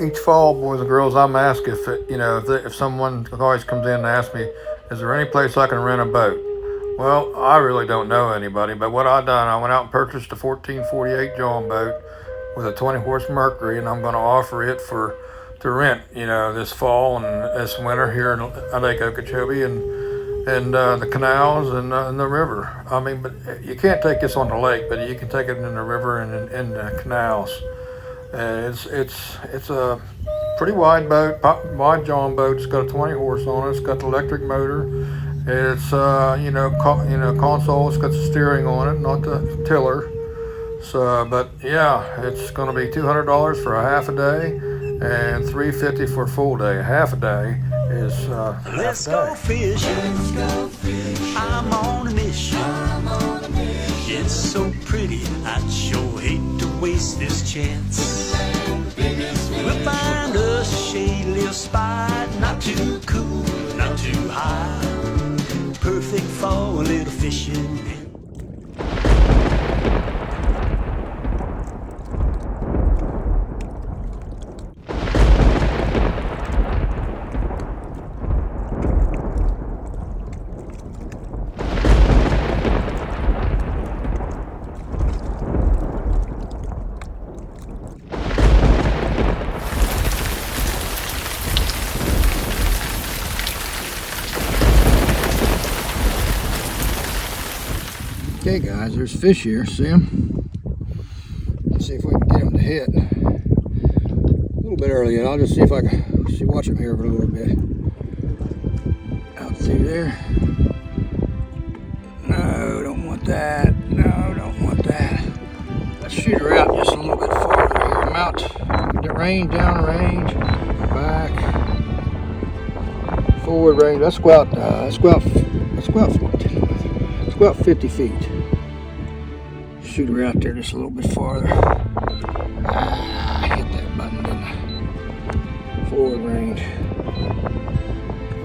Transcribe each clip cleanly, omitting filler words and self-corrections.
Each fall, boys and girls, I'm asked if if someone always comes in and asks me, is there any place I can rent a boat? Well, I really don't know anybody, but what I done, I went out and purchased a 1448 John boat with a 20 horse Mercury, and I'm going to offer it for to rent, this fall and this winter here in Lake Okeechobee and the canals and the river. I mean, but you can't take this on the lake, but you can take it in the river and in the canals. And it's a pretty wide boat, wide John boat. It's got a 20 horse on it. It's got the electric motor. It's console. It's got the steering on it, not the tiller. So, but yeah, it's going to be $200 for a half a day, and $350 for a full day. A half a day is Let's go fishing. I'm on a mission. It's so pretty, I'd sure hate to waste this chance. We'll find a shady little spot, not too cool, not too high. Perfect for a little fishing. Okay guys, there's fish here, see them? Let's see if we can get them to hit. A little bit early yet, I'll just see if I can watch them here for a little bit. Out through there. No, don't want that. No, don't want that. Let's shoot her out just a little bit farther here. I'm out the range, down range, back, forward range. Let's go out 50 feet. Shoot her out there just a little bit farther. Hit that button, didn't I? Forward range. I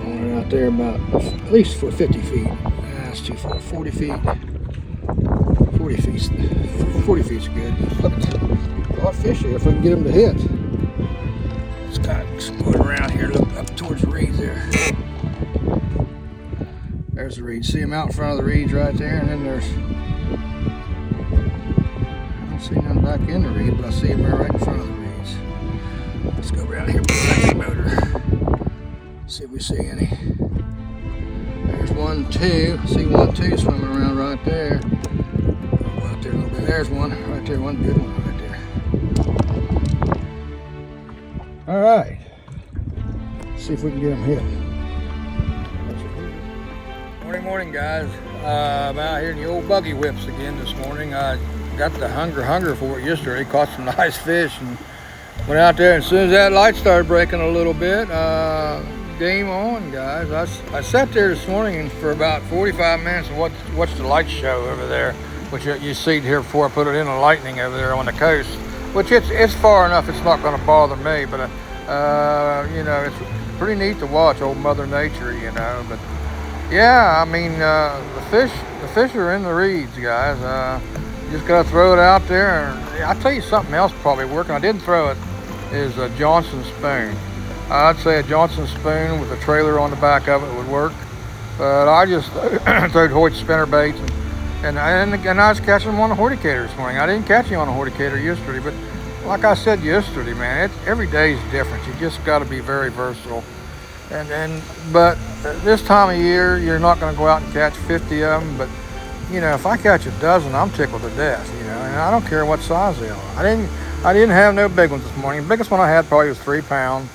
want her out there about at least for 50 feet. That's too far. 40 feet. 40 feet's good. Look, a lot of fish here if we can get them to hit. Let's kind of explore around here. Look up towards the reeds there. There's the reeds. See them out in front of the reeds right there, and then there's, I don't see none back in the reeds, but I see them right in front of the reeds. Let's go around here with the motor. See if we see any. There's 1, 2. I see 1, 2 swimming around right there. Go out there a little bit. There's one right there. One good one right there. All right. Let's see if we can get them hit. Morning guys. I'm out here in the old buggy whips again this morning. I got the hunger for it yesterday, caught some nice fish and went out there, and as soon as that light started breaking a little bit, game on guys. I sat there this morning for about 45 minutes and watched the light show over there, which you see here before I put it in the lightning over there on the coast, which it's far enough it's not going to bother me, but it's pretty neat to watch old Mother Nature, but yeah, I mean, the fish are in the reeds, guys. You just gotta throw it out there. And I'll tell you something else probably working. I didn't throw it, is a Johnson spoon. I'd say a Johnson spoon with a trailer on the back of it would work. But I just throwed Hoyt spinner baits, and I was catching them on the Horticator this morning. I didn't catch you on the Horticator yesterday, but like I said yesterday, man, every day is different. You just got to be very versatile. But this time of year, you're not going to go out and catch 50 of them. But if I catch a dozen, I'm tickled to death. And I don't care what size they are. I didn't have no big ones this morning. The biggest one I had probably was 3 pound,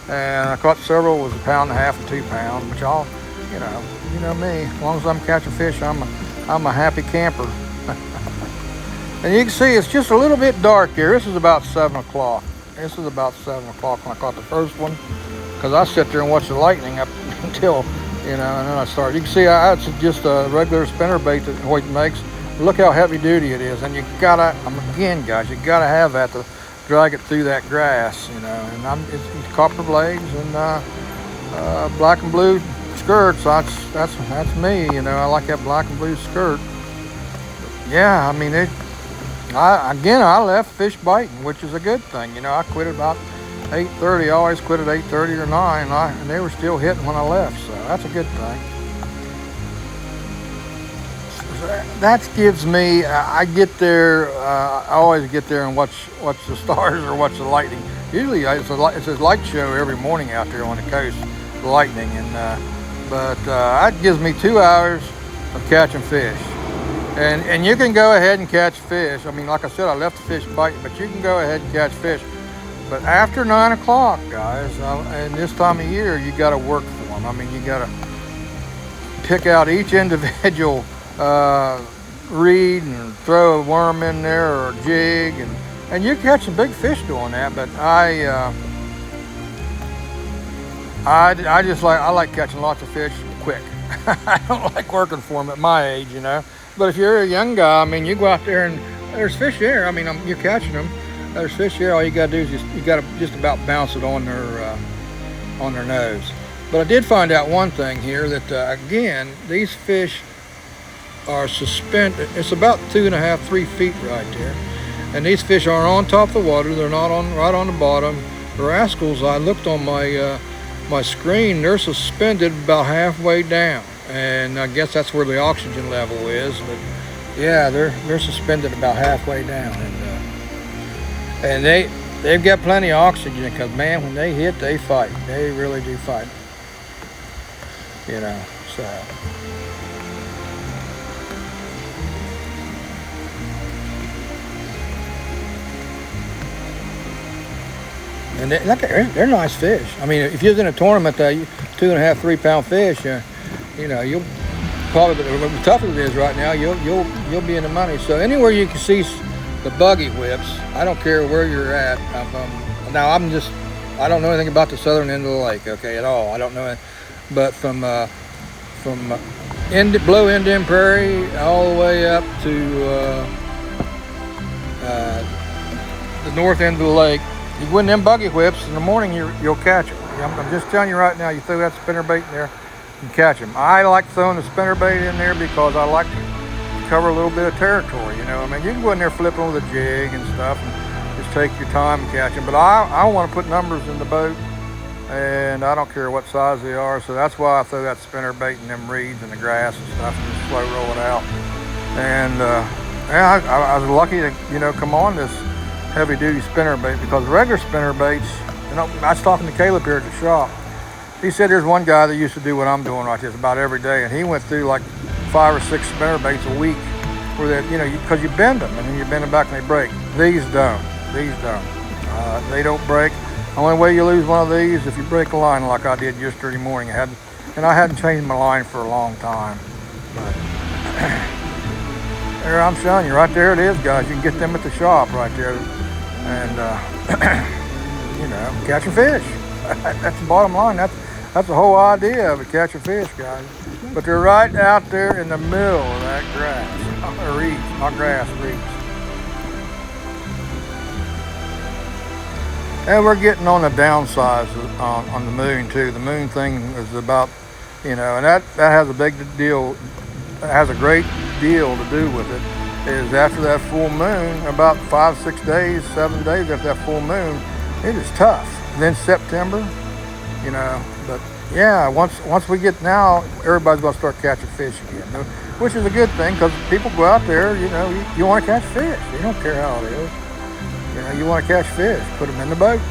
and I caught several was 1.5 pounds and 2 pounds. Which you know me. As long as I'm catching fish, I'm a happy camper. And you can see it's just a little bit dark here. This is about 7 o'clock. This is about 7 o'clock when I caught the first one. Because I sit there and watch the lightning up until, and then I started. You can see it's just a regular spinner bait that Hoyt makes. Look how heavy duty it is. And you gotta, again guys, you gotta have that to drag it through that grass, And it's copper blades and black and blue skirts. That's me, I like that black and blue skirt. But yeah, I mean, I left fish biting, which is a good thing. You know, I quit at about 8:30. I always quit at 8:30 or 9, and they were still hitting when I left, so that's a good thing. That gives me, I get there, I always get there and watch the stars or watch the lightning. Usually it's a light show every morning out there on the coast, the lightning, but that gives me 2 hours of catching fish. And you can go ahead and catch fish. I mean, like I said, I left the fish biting, but you can go ahead and catch fish. But after 9 o'clock, guys, and this time of year, you got to work for them. I mean, you got to pick out each individual reed and throw a worm in there or a jig, and you catch some big fish doing that. But I like catching lots of fish quick. I don't like working for them at my age, you know. But if you're a young guy, I mean, you go out there and there's fish there. I mean, you're catching them. There's fish here. All you gotta do is you gotta just about bounce it on their nose. But I did find out one thing here that again, these fish are suspended. It's about 2.5, 3 feet right there, and these fish are on top of the water. They're not right on the bottom. The rascals, I looked on my screen. They're suspended about halfway down, and I guess that's where the oxygen level is. But yeah, they're suspended about halfway down, and they've got plenty of oxygen, because man, when they hit, they fight. They really do fight. You know, so. And they're nice fish. I mean, if you're in a tournament, 2.5, 3 pound fish, you know, you'll probably, the tougher it is right now, you'll be in the money. So anywhere you can see the buggy whips, I don't care where you're at. Now I don't know anything about the southern end of the lake, okay, at all. I don't know, but from below Indian Prairie all the way up to the north end of the lake, you go in them buggy whips in the morning, you'll catch them. I'm just telling you right now, you throw that spinnerbait in there and catch them. I like throwing the spinnerbait in there because I like to cover a little bit of territory, you know. I mean, you can go in there flipping with a jig and stuff and just take your time and catch them. But I want to put numbers in the boat, and I don't care what size they are. So that's why I throw that spinnerbait in them reeds and the grass and stuff and just slow roll it out. And yeah, I was lucky to, you know, come on this heavy duty spinnerbait, because regular spinnerbaits, you know, I was talking to Caleb here at the shop. He said there's one guy that used to do what I'm doing right here about every day, and he went through like 5 or 6 spinnerbaits a week, where that, you know, because you bend them and then you bend them back and they break. These don't. They don't break. The only way you lose one of these is if you break a line like I did yesterday morning. And I hadn't changed my line for a long time. But there, I'm showing you right there it is, guys. You can get them at the shop right there. And you know, catching fish. That's the bottom line. That's the whole idea of it, catching fish, guys. But they're right out there in the middle of that grass, reeds, not grass, reeds. And we're getting on the downsides on the moon too. The moon thing is about, you know, and that has a big deal. It has a great deal to do with it. Is after that full moon, about 5, 6 days, 7 days after that full moon, it is tough. Then September, you know, but yeah, once we get now, everybody's going to start catching fish again, which is a good thing, because people go out there, you know, you want to catch fish. You don't care how it is. You know, you want to catch fish, put them in the boat.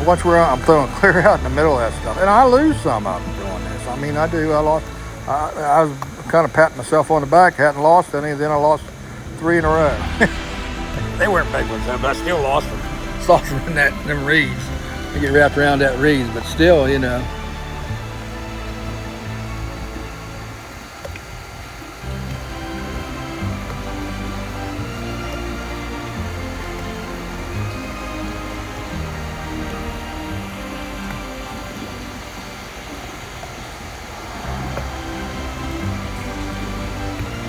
Watch where I'm throwing clear out in the middle of that stuff, and I lose some of them doing this. I mean, I do. I was kind of patting myself on the back, hadn't lost any. Then I lost 3 in a row. They weren't big ones, but I still lost them. Lost them in them reeds. I get wrapped around that reeds, but still, you know.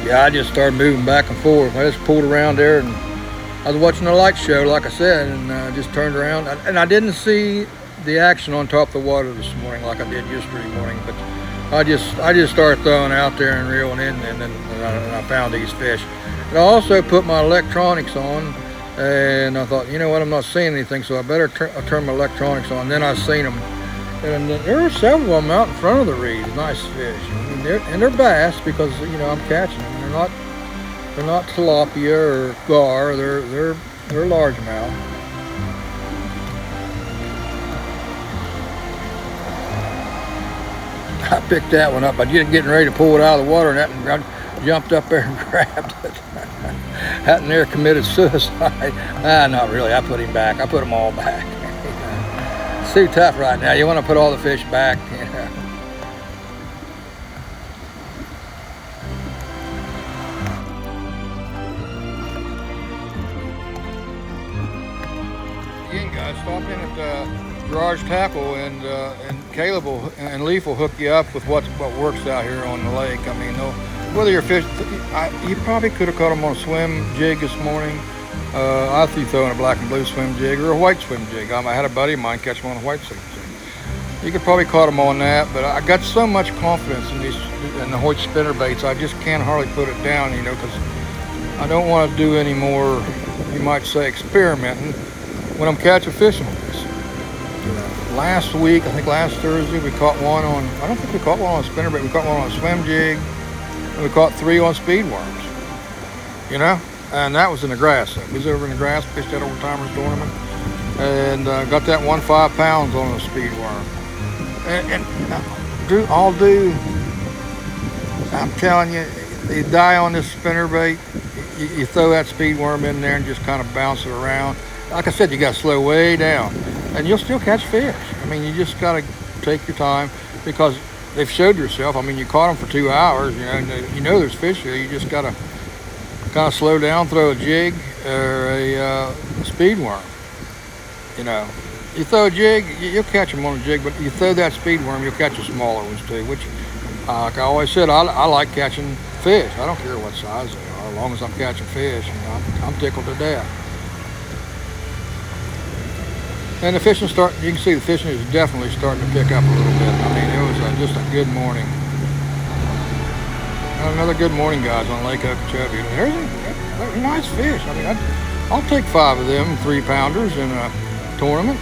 Yeah, I just started moving back and forth. I just pulled around there and I was watching a light show, like I said, and just turned around. And I didn't see the action on top of the water this morning like I did yesterday morning. But I just started throwing out there and reeling in, and then I found these fish. And I also put my electronics on, and I thought, you know what, I'm not seeing anything, so I better turn my electronics on. Then I seen them, and there were several of them out in front of the reeds. Nice fish, and they're bass because I'm catching them. They're not tilapia or gar. They're largemouth. I picked that one up. I was getting ready to pull it out of the water, and I jumped up there and grabbed it. That near committed suicide. Not really. I put him back. I put them all back. It's too tough right now. You want to put all the fish back. Again, guys, stop in at Garage Tackle, and Caleb and Leaf will hook you up with what works out here on the lake. I mean, whether you're fishing, you probably could have caught them on a swim jig this morning. I threw throwing a black and blue swim jig or a white swim jig. I had a buddy of mine catch them on a white swim jig. You could probably caught them on that, but I got so much confidence in the Hoyt spinner baits, I just can't hardly put it down, because I don't want to do any more, you might say, experimenting when I'm catching fish on this. Last week, I think last Thursday, we caught one on, I don't think we caught one on a spinner bait, we caught one on a swim jig, and we caught 3 on speed worms, and that was in the grass. We was over in the grass, fished that old timers tournament, and got that 5 pounds on a speed worm. And I'm telling you, you die on this spinner bait, you throw that speed worm in there and just kind of bounce it around. Like I said, you got to slow way down, and you'll still catch fish. I mean, you just got to take your time because they've showed yourself. I mean, you caught them for 2 hours, and there's fish here. You just got to kind of slow down, throw a jig or a speed worm. You throw a jig, you'll catch them on a jig, but you throw that speed worm, you'll catch the smaller ones too, which, like I always said, I like catching fish. I don't care what size they are, as long as I'm catching fish, I'm tickled to death. And the fishing you can see the fishing is definitely starting to pick up a little bit. I mean, it was just a good morning. Another good morning, guys, on Lake Okeechobee. There's nice fish. I mean, I'll take 5 of them 3-pounders in a tournament.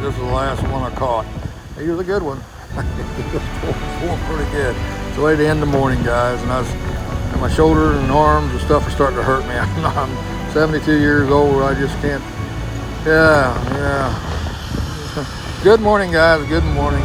this is the last one I caught. He was a good one. He was pulling pretty good. It's the way to end the morning, guys. And my shoulders and arms and stuff are starting to hurt me. I'm 72 years old. I just can't. Yeah. Good morning, guys. Good morning.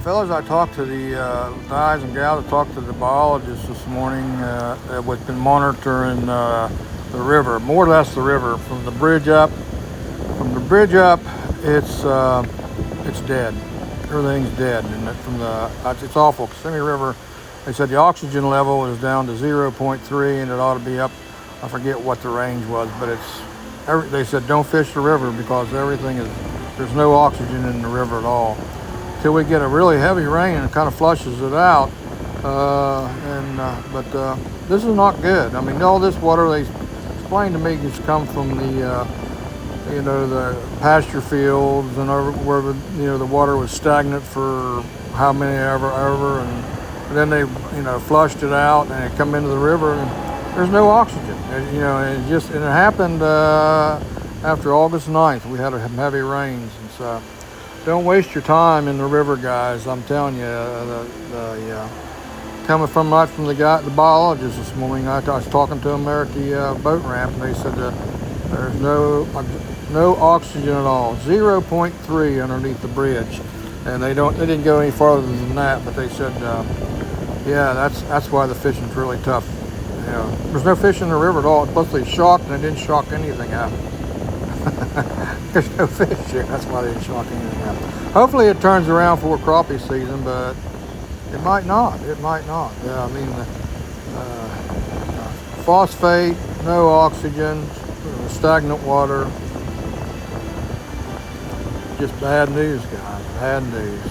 Fellas, I talked to the guys and gals. I talked to the biologists this morning that we've been monitoring the river, more or less the river, from the bridge up. From the bridge up, it's dead. Everything's dead, and it's awful. Kissimmee River, they said the oxygen level is down to 0.3, and it ought to be up. I forget what the range was, but they said don't fish the river because there's no oxygen in the river at all. Till we get a really heavy rain and it kind of flushes it out. But this is not good. I mean, all this water they explained to me has come from the pasture fields and where the water was stagnant for how many ever, and then they flushed it out and it come into the river and there's no oxygen. And it happened after August 9th. We had heavy rains, and so. Don't waste your time in the river, guys. I'm telling you, coming from the biologist this morning. I was talking to them there at the boat ramp, and they said there's no oxygen at all. 0.3 underneath the bridge, and they didn't go any farther than that. But they said, that's why the fishing's really tough. There's no fish in the river at all. Plus they shocked, and they didn't shock anything out. There's no fish here. That's why they didn't shock anything out. Hopefully it turns around for crappie season, but it might not. It might not. Yeah, I mean, phosphate, no oxygen, stagnant water. Just bad news, guys. Bad news.